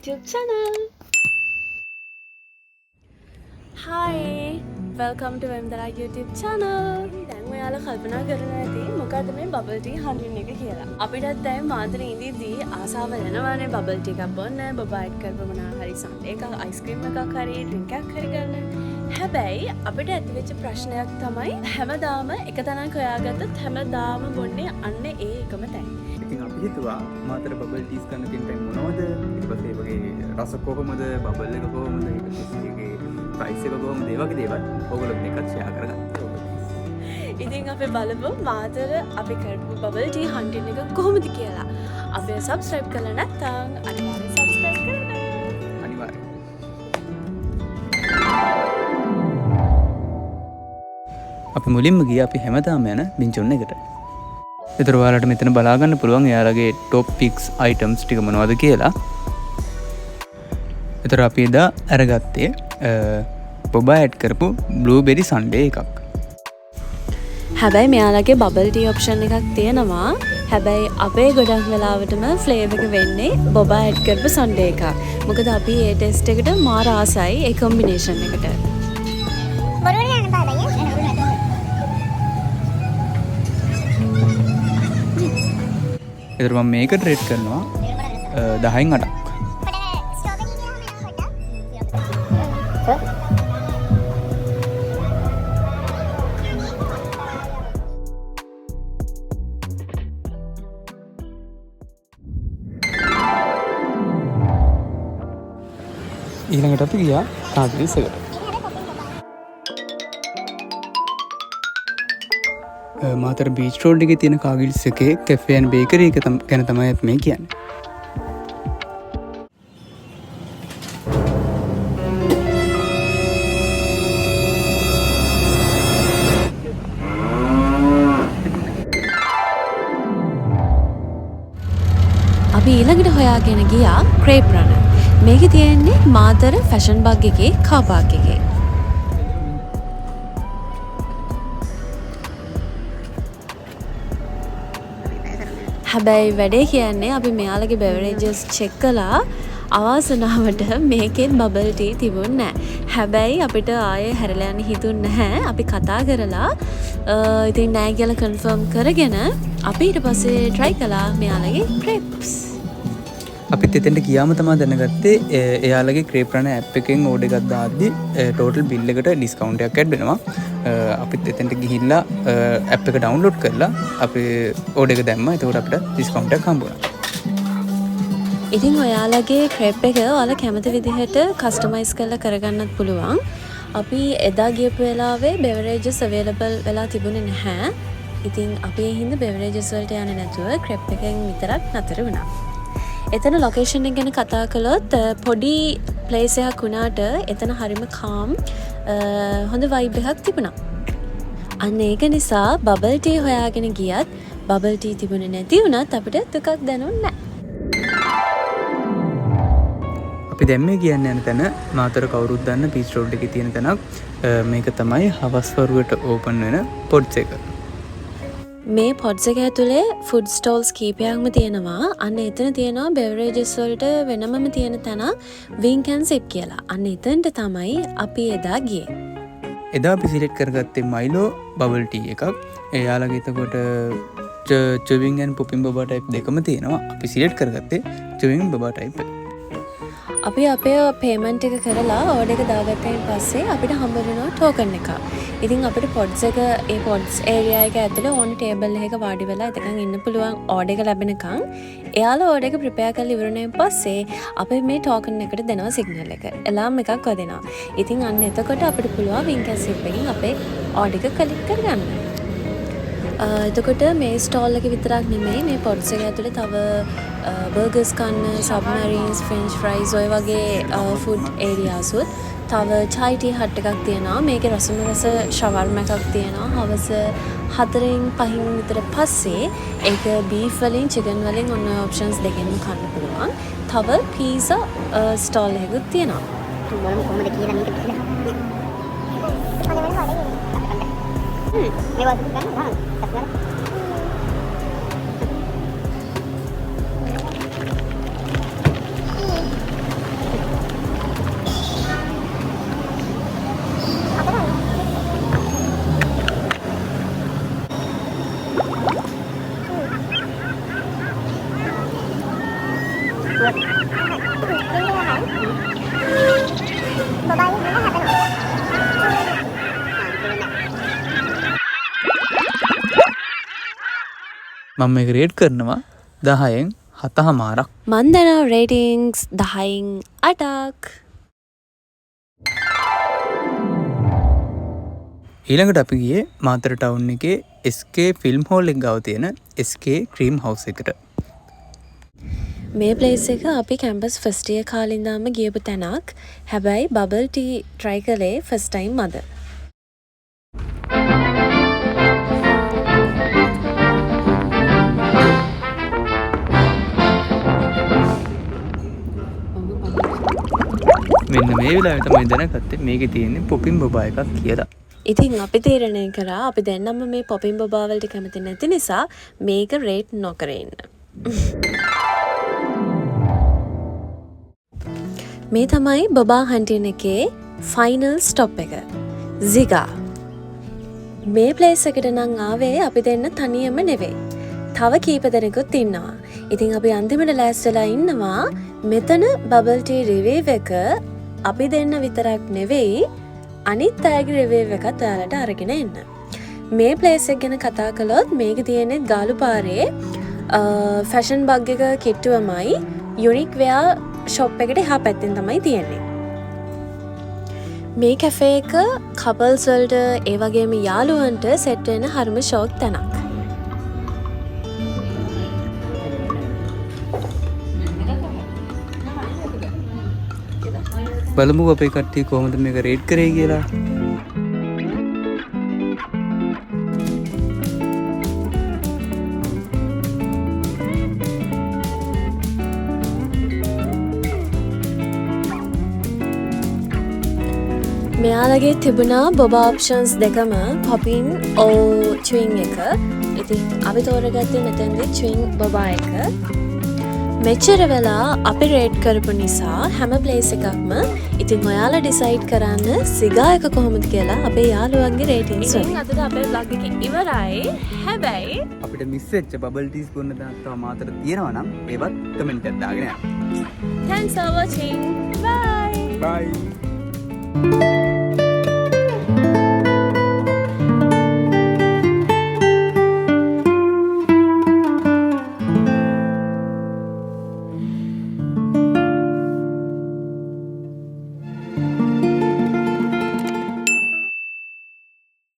YouTube channel. Hi, welcome to Vemdara YouTube channel. දැන් ඔයාලා කල්පනා කරලා ඇති මොකද්ද මේ bubble tea 100 එක කියලා. අපිටත් දැන් මාතර ඉඳිද්දී ආසාව වෙනවානේ bubble tea එකක් බොන්න, බබායිට් කරපු මොනවා හරි සන්ඩේ එකක්, අයිස්ක්‍රීම් එකක් හරි, ඩ්‍රින්ක් එකක් හරි ගන්න. හැබැයි අපිට ඇතිවෙච්ච ප්‍රශ්නයක් තමයි හැමදාම එක තැනක් හොයාගත්තත් හැමදාම බොන්නේ අන්න ඒ එකම තැන. ඉතින් අපි හිතුවා මාතර බබල් ටීස් ගන්න තියෙන තැන් මොනවද? ඊට පස්සේ ඒ වගේ රස කොහොමද? බබල් එක කොහොමද? ඊට පස්සේ ඒකේ ප්‍රයිස් එක කොහොමද? ඒ වගේ දේවල් ඔයගොල්ලෝ එකත් ෂෙයා කරගන්න. ඉතින් අපි බලමු මාතර අපි කරපු බබල් ටී හන්ටින් එක කොහොමද කියලා. අපි සබ්ස්ක්‍රයිබ් කරලා නැත්නම් අනිවාර්යෙන් සබ්ස්ක්‍රයිබ් කරන්න. අනිවාර්යෙන්. අපි මුලින්ම ගියේ අපි හැමදාම යන බින්චොන් එකට. ඒතර ඔයාලට මෙතන බලා ගන්න පුළුවන් එයාලගේ টොප් පික්ස් අයිටම්ස් ටික මොනවද කියලා. ඒතර අපි එදා අරගත්තේ බොබා ඇඩ් කරපු බ්ලූබෙරි සන්ඩේ එකක්. හැබැයි මෙයාලගේ බබල් ටී ඔප්ෂන් එකක් තියෙනවා. හැබැයි අපේ ගොඩක් වෙලාවටම ෆ්ලේවර් එක වෙන්නේ බොබා ඇඩ් කරපු සන්ඩේ එකක්. මොකද අපි ඒ ටෙස්ට් එකට මාර ආසයි ඒ කොම්බිනේෂන් එකට. ඒතර මම මේකට රේට් කරනවා 10න් 8ක්. ඊළඟට අපි ගියා කාගිරිස් එකට. මාතර බීච් රෝඩ් එකේ තියෙන කාගිරිස් එකේ කැෆේ ඇන්ඩ් බේකරි එක ගැන තමයි අපි මේ කියන්නේ. අපි ඊළඟට හොයාගෙන ගියා ක්‍රේප් රන. මේකේ තියෙන්නේ මාතර ෆැෂන් බග් එකේ කාර් පාක් එකේ. හැබැයි වැඩේ කියන්නේ අපි මෙයාලගේ බෙවරේජස් චෙක් කළා. අවාසනාවට මේකෙත් බබල් ටී තිබුණේ නැහැ. හැබැයි අපිට ආයේ හැරලා යන්න හිතුන්නේ නැහැ. අපි කතා කරලා ඉතින් නෑ කියලා කන්ෆර්ම් කරගෙන අපි ඊට පස්සේ try කළා මෙයාලගේ ක්‍රේප්ස්. අපිත් එතෙන්ට ගියාම තමයි දැනගත්තේ එයාලගේ ක්‍රේප් රන ඇප් එකෙන් ඕඩර් එකක් දාද්දි ටෝටල් බිල් එකට ඩිස්කවුන්ට් එකක් ඇඩ් වෙනවා. අපිත් එතෙන්ට ගිහිල්ලා ඇප් එක ඩවුන්ලෝඩ් කරලා අපි ඕඩර් එක දැම්මා. එතකොට අපිට ඩිස්කවුන්ට් එකක් හම්බ වුණා. ඉතින් ඔයාලගේ ක්‍රේප් එක ඔයාලා කැමති විදිහට කස්ටමයිස් කරලා කරගන්නත් පුළුවන්. අපි එදා ගියපු වෙලාවේ බෙවරේජස් අවైలබල් වෙලා තිබුණේ නැහැ. ඉතින් අපි ඒ හින්දා බෙවරේජස් වලට යන්නේ නැතුව ක්‍රේප් එකෙන් විතරක් නතර වුණා. එතන ලොකේෂන් එක ගැන කතා කළොත් පොඩි ප්ලේස් එකක් වුණාට එතන හරිම කාම් හොඳ වයිබ් එකක් තිබුණා. අන්න ඒක නිසා බබල් ටී හොයාගෙන ගියත් බබල් ටී තිබුණේ නැති වුණත් අපිට දුකක් දැනුන්නේ නැහැ. අපි දැන් මේ කියන්න යන තැන මාතර කවුරුත් දන්න බීච් රෝඩ් එකේ තියෙන තැනක්. මේක තමයි හවස් වරුවට ඕපන් වෙන පොඩ්ස් එක. මේ පොඩ්ස් එක ඇතුලේ ෆුඩ් ස්ටෝල්ස් කීපයක්ම තියෙනවා. අන්න එතන තියෙනවා බෙවරේජස් වලට වෙනමම තියෙන තැන වින්ක් ඇන්ඩ් සිප් කියලා. අන්න එතනට තමයි අපි එදා ගියේ. එදා අපි සිලෙක්ට් කරගත්තේ මයිලෝ බබල් ටී එකක්. එයාලගේ එතකොට චුවින් ඇන්ඩ් පුපින් බබා ටයිප් දෙකම තියෙනවා. අපි සිලෙක්ට් කරගත්තේ චුවින් බබා ටයිප් එක. අපි අපේ පේමන්ට් එක කරලා ඕඩර් එක දාගත්තයින් පස්සේ අපිට හම්බ වෙනවා ටෝකන් එක. ඉතින් අපිට පොඩ්ස් එක ඒ පොඩ්ස් ඒරියා එක ඇතුලේ ඕන ටේබල් එකක වාඩි වෙලා එතකන් ඉන්න පුළුවන් ඕඩර් එක ලැබෙනකන්. එයාලා ඕඩර් එක ප්‍රිපෙයාර් කරලා ඉවරනයින් පස්සේ අපි මේ ටෝකන් එකට දෙනවා සිග්නල් එක. එලාම් එකක් වදිනවා. ඉතින් අන්න එතකොට අපිට පුළුවන් වින්ක් ඇන්ඩ් සිප් එකෙන් අපේ ඕඩර් එක කලික් කරගන්න. එතකොට මේ ස්ටෝල් එක විතරක් නෙමෙයි මේ පොඩ්ස් එක ඇතුලේ තව බර්ගර්ස් කන්න, සබ්මරීන්ස්, ෆ්‍රෙන්ච් ෆ්‍රයිස් ඔය වගේ ෆුඩ් ඒරියාස් උත් තව චයි ටී හට් එකක් තියෙනවා. මේකේ රසම රස ෂවර්ම එකක් තියෙනවා. හවස 4න් 5න් විතර පස්සේ ඒක බීෆ් වලින් චිකන් වලින් ඔන්න ඔප්ෂන්ස් දෙකෙන්ම කන්න පුළුවන්. තව පීසා ස්ටෝල් එකකුත් තියෙනවා. මොනම කොහමද කියලා මේක පිළිලා. මේවා දුක ගන්න බෑ. මම මේක රේට් කරනවා 10න් 7.5ක්. මන් දෙනවා රේටින්ග්ස් 10න් 8ක්. ඊළඟට අපි ගියේ මාතර ටවුන් එකේ SK ෆිල්ම් හෝල් එක ගාව තියෙන SK ක්‍රීම් හවුස් එකට. මේ ප්ලේස් එක අපි කැම්පස් ෆස්ට් ඉයර් කාලේ ඉඳන්ම ගියපු තැනක්. හැබැයි බබල් ටී try කළේ ෆස්ට් ටයිම් අද. මෙන්න මේ වෙලාවේ තමයි දැනගත්තේ මේකේ තියෙන්නේ පොපින් බොබා එකක් කියලා. ඉතින් අපි තීරණය කරා අපි දෙන්නම මේ පොපින් බොබා වලට කැමති නැති නිසා මේක රේට් නොකර ඉන්න. මේ තමයි බොබා හන්ටින් එකේ ෆයිනල් ස්ටොප් එක. Ziga. මේ ප්ලේස් එකට නම් ආවේ අපි දෙන්න තනියම නෙවෙයි. තව කීප දෙනෙකුත් ඉන්නවා. ඉතින් අපි අන්තිමට ලෑස්තිලා ඉන්නවා මෙතන බබල් ටී රිවිව් එක අපි දෙන්න විතරක් නෙවෙයි අනිත් අයගේ රිවිව් එකත් ඔයාලට අරගෙන එන්න. මේ ප්ලේස් එක ගැන කතා කළොත් මේක තියෙන්නේ ගාලු පාරේ ෆැෂන් බග් එක කිට්ටුවමයි යුනික් වෙයා ෂොප් එකට එහා පැත්තෙන් තමයි තියෙන්නේ. මේ කැෆේ එක කපල්ස් වලට ඒ වගේම යාළුවන්ට සෙට් වෙන හරිම ෂෝක් තැනක්. බලමු අපේ කට්ටිය කොහොමද මේක රේට් කරේ කියලා. මෙයාලගේ තිබුණා බොබා ඔප්ෂන්ස් දෙකම පොපින් ඕ චුවින් එක. ඉතින් අපි තෝරගත්තේ මෙතෙන්දි චුවින් බොබා එක. මෙච්චර වෙලා අපි රේට් කරපු නිසා හැම ප්ලේස් එකක්ම ඉතින් ඔයාලා ඩිසයිඩ් කරන්න සිගා එක කොහොමද කියලා අපේ යාළුවන්ගේ රේටින්ග්ස් වලින්. ඉතින් අදට අපේ vlog එක ඉවරයි. හැබැයි අපිට මිස් වෙච්ච බබල් ටීස් බොන්න තව මාතර තියෙනවා නම් ඒවත් කමෙන්ට් එකක් දාගෙන යන්න. thanks for watching. Bye. Bye.